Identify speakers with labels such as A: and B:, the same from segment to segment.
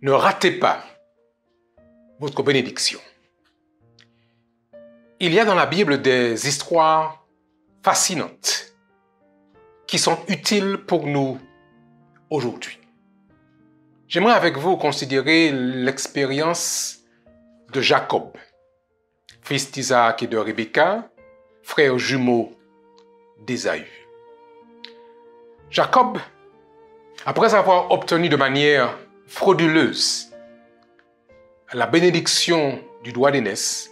A: ne ratez pas votre bénédiction. Il y a dans la Bible des histoires fascinantes qui sont utiles pour nous aujourd'hui. J'aimerais avec vous considérer l'expérience de Jacob, fils d'Isaac et de Rebecca, frère jumeau d'Ésaü. Jacob, après avoir obtenu de manière frauduleuse la bénédiction du droit d'aînesse,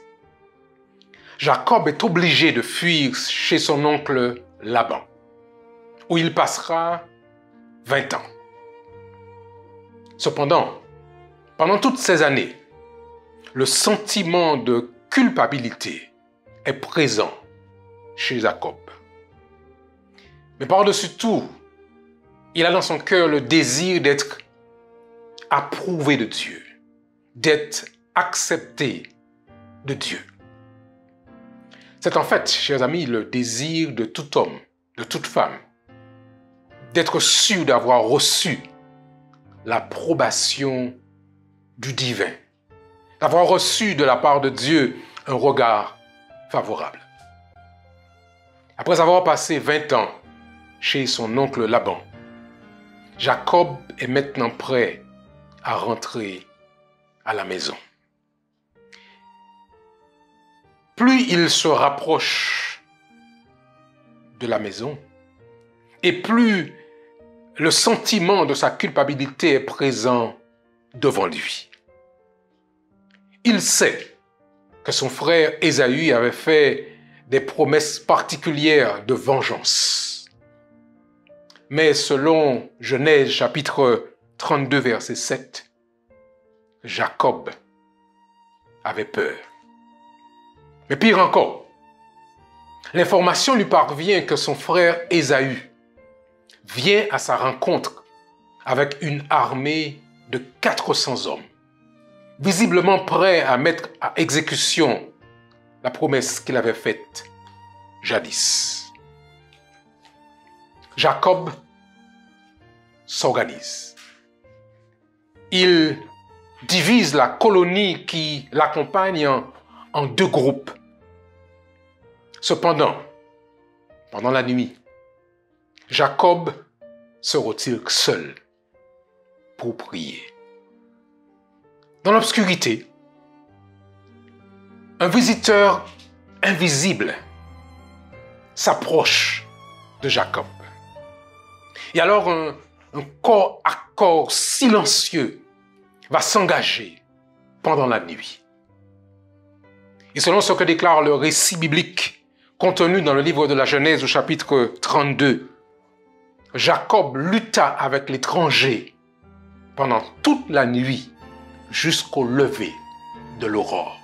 A: Jacob est obligé de fuir chez son oncle Laban, où il passera 20 ans. Cependant, pendant toutes ces années, le sentiment de culpabilité est présent chez Jacob. Mais par-dessus tout, il a dans son cœur le désir d'être approuvé de Dieu, d'être accepté de Dieu. C'est en fait, chers amis, le désir de tout homme, de toute femme, d'être sûr d'avoir reçu l'approbation du divin, d'avoir reçu de la part de Dieu un regard favorable. Après avoir passé 20 ans chez son oncle Laban, Jacob est maintenant prêt à rentrer à la maison. Plus il se rapproche de la maison, et plus le sentiment de sa culpabilité est présent devant lui. Il sait que son frère Ésaü avait fait des promesses particulières de vengeance. Mais selon Genèse chapitre 32 verset 7, Jacob avait peur. Mais pire encore, l'information lui parvient que son frère Ésaü vient à sa rencontre avec une armée de 400 hommes, visiblement prêts à mettre à exécution la promesse qu'il avait faite jadis. Jacob s'organise. Il divise la colonie qui l'accompagne en deux groupes. Cependant, pendant la nuit, Jacob se retire seul pour prier. Dans l'obscurité, un visiteur invisible s'approche de Jacob. Et alors un corps à corps silencieux va s'engager pendant la nuit. Et selon ce que déclare le récit biblique contenu dans le livre de la Genèse au chapitre 32, Jacob lutta avec l'étranger pendant toute la nuit jusqu'au lever de l'aurore.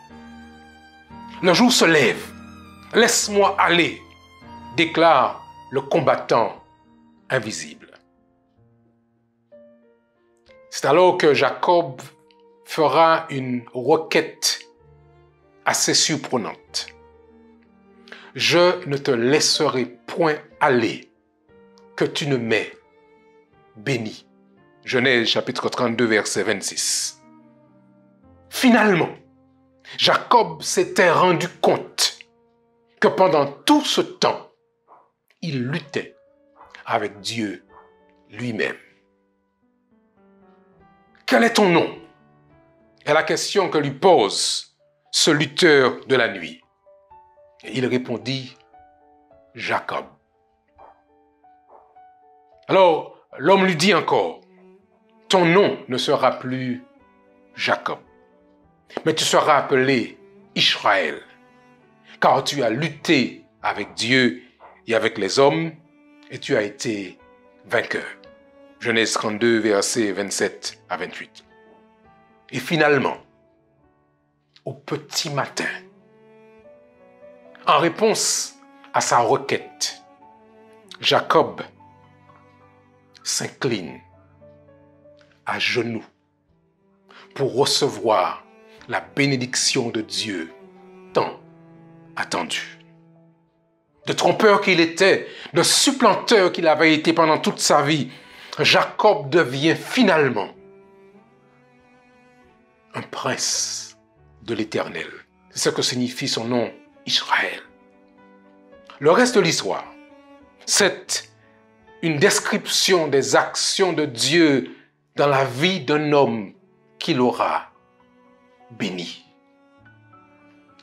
A: Le jour se lève. Laisse-moi aller, déclare le combattant invisible. C'est alors que Jacob fera une requête assez surprenante. Je ne te laisserai point aller que tu ne m'aies béni. Genèse chapitre 32 verset 26. Finalement, Jacob s'était rendu compte que pendant tout ce temps, il luttait avec Dieu lui-même. Quel est ton nom? est la question que lui pose ce lutteur de la nuit. Et il répondit, Jacob. Alors, l'homme lui dit encore, ton nom ne sera plus Jacob, mais tu seras appelé Israël, car tu as lutté avec Dieu et avec les hommes, et tu as été vainqueur. Genèse 32, versets 27 à 28. Et finalement, au petit matin, en réponse à sa requête, Jacob s'incline à genoux pour recevoir la bénédiction de Dieu tant attendue. De trompeur qu'il était, de supplanteur qu'il avait été pendant toute sa vie, Jacob devient finalement prince de l'Éternel. C'est ce que signifie son nom, Israël. Le reste de l'histoire, c'est une description des actions de Dieu dans la vie d'un homme qu'il aura béni.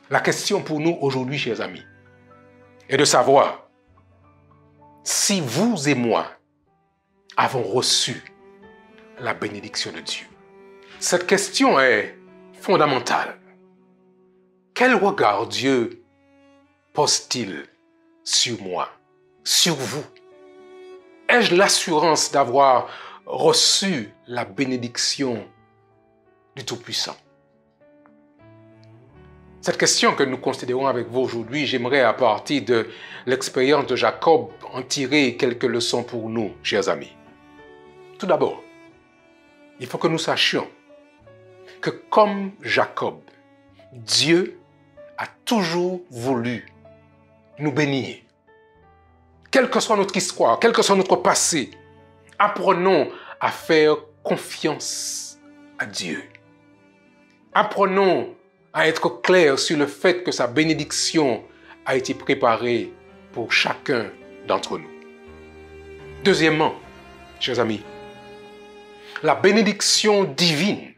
A: La question pour nous aujourd'hui, chers amis, est de savoir si vous et moi avons reçu la bénédiction de Dieu. Cette question est fondamentale. Quel regard Dieu pose-t-il sur moi, sur vous? Ai-je l'assurance d'avoir reçu la bénédiction du Tout-Puissant? Cette question que nous considérons avec vous aujourd'hui, j'aimerais à partir de l'expérience de Jacob en tirer quelques leçons pour nous, chers amis. Tout d'abord, il faut que nous sachions que comme Jacob, Dieu a toujours voulu nous bénir. Quelle que soit notre histoire, quel que soit notre passé, apprenons à faire confiance à Dieu. Apprenons à être clairs sur le fait que sa bénédiction a été préparée pour chacun d'entre nous. Deuxièmement, chers amis, la bénédiction divine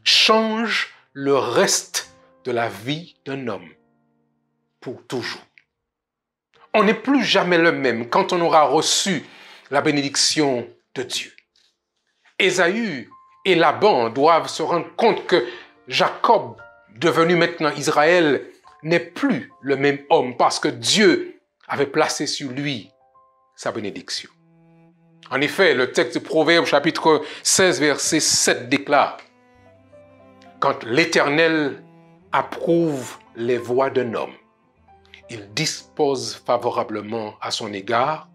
A: change le reste de la vie d'un homme pour toujours. On n'est plus jamais le même quand on aura reçu la bénédiction de Dieu. Ésaü et Laban doivent se rendre compte que Jacob, devenu maintenant Israël, n'est plus le même homme parce que Dieu avait placé sur lui sa bénédiction. En effet, le texte de Proverbes chapitre 16 verset 7 déclare: quand l'Éternel approuve les voies d'un homme, il dispose favorablement à son égard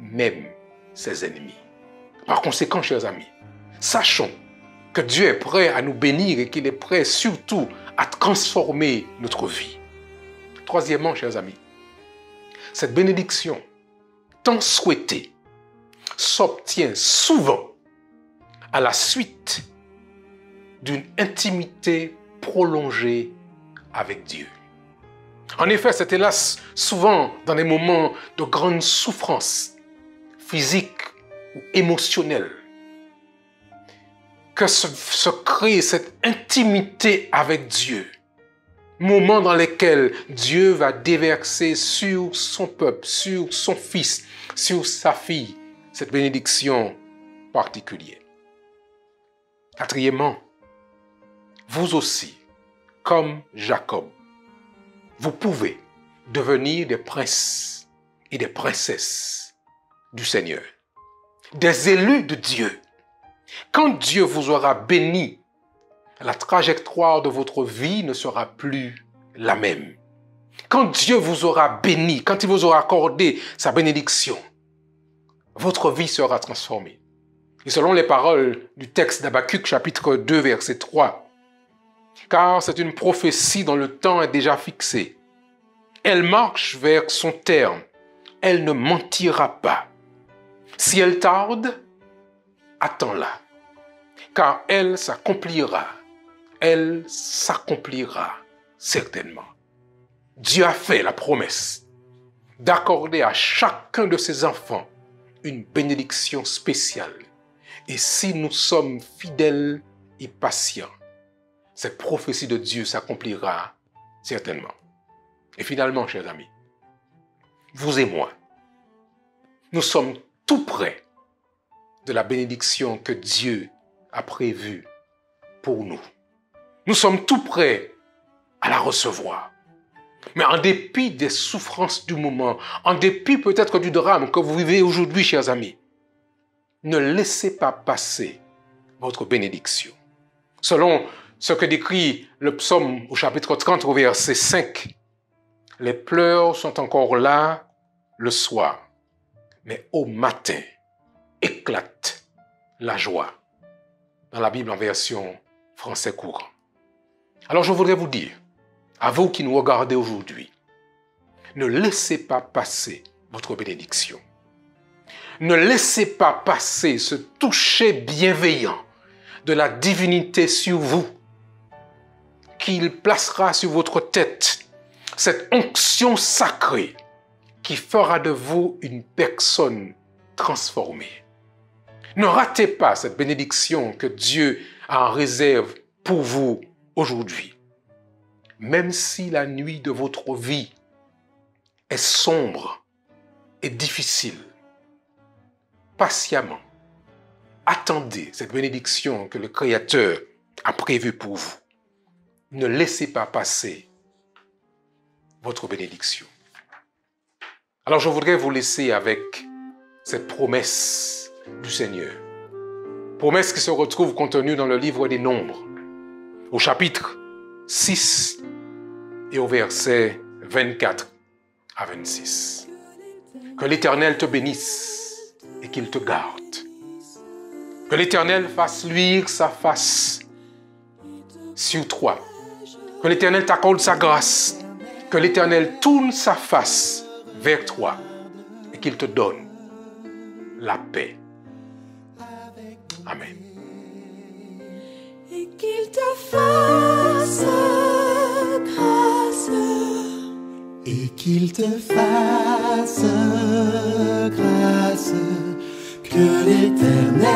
A: même ses ennemis. Par conséquent, chers amis, sachons que Dieu est prêt à nous bénir et qu'il est prêt surtout à transformer notre vie. Troisièmement, chers amis, cette bénédiction tant souhaitée s'obtient souvent à la suite d'une intimité prolongée avec Dieu. En effet, c'est hélas souvent dans des moments de grande souffrance physique ou émotionnelle que se crée cette intimité avec Dieu. Moments dans lesquels Dieu va déverser sur son peuple, sur son fils, sur sa fille, cette bénédiction particulière. Quatrièmement, vous aussi, comme Jacob, vous pouvez devenir des princes et des princesses du Seigneur, des élus de Dieu. Quand Dieu vous aura béni, la trajectoire de votre vie ne sera plus la même. Quand Dieu vous aura béni, quand il vous aura accordé sa bénédiction, votre vie sera transformée. Et selon les paroles du texte d'Habakkuk, chapitre 2, verset 3, car c'est une prophétie dont le temps est déjà fixé. Elle marche vers son terme. Elle ne mentira pas. Si elle tarde, attends-la, car elle s'accomplira. Elle s'accomplira certainement. Dieu a fait la promesse d'accorder à chacun de ses enfants une bénédiction spéciale. Et si nous sommes fidèles et patients, cette prophétie de Dieu s'accomplira certainement. Et finalement, chers amis, vous et moi, nous sommes tout près de la bénédiction que Dieu a prévue pour nous. Nous sommes tout près à la recevoir. Mais en dépit des souffrances du moment, en dépit peut-être du drame que vous vivez aujourd'hui, chers amis, ne laissez pas passer votre bénédiction. Selon ce que décrit le psaume au chapitre 30 au verset 5, les pleurs sont encore là le soir, mais au matin éclate la joie. Dans la Bible en version français courant. Alors je voudrais vous dire, à vous qui nous regardez aujourd'hui, ne laissez pas passer votre bénédiction. Ne laissez pas passer ce toucher bienveillant de la divinité sur vous, qu'il placera sur votre tête cette onction sacrée qui fera de vous une personne transformée. Ne ratez pas cette bénédiction que Dieu a en réserve pour vous aujourd'hui. Même si la nuit de votre vie est sombre et difficile, patiemment, attendez cette bénédiction que le Créateur a prévue pour vous. Ne laissez pas passer votre bénédiction. Alors je voudrais vous laisser avec cette promesse du Seigneur. Promesse qui se retrouve contenue dans le livre des Nombres, au chapitre 6 et au verset 24 à 26. Que l'Éternel te bénisse et qu'il te garde. Que l'Éternel fasse luire sa face sur toi. Que l'Éternel t'accorde sa grâce. Que l'Éternel tourne sa face vers toi et qu'il te donne la paix. Amen.
B: Et qu'il te fasse grâce. Et qu'il te fasse grâce. Que l'Éternel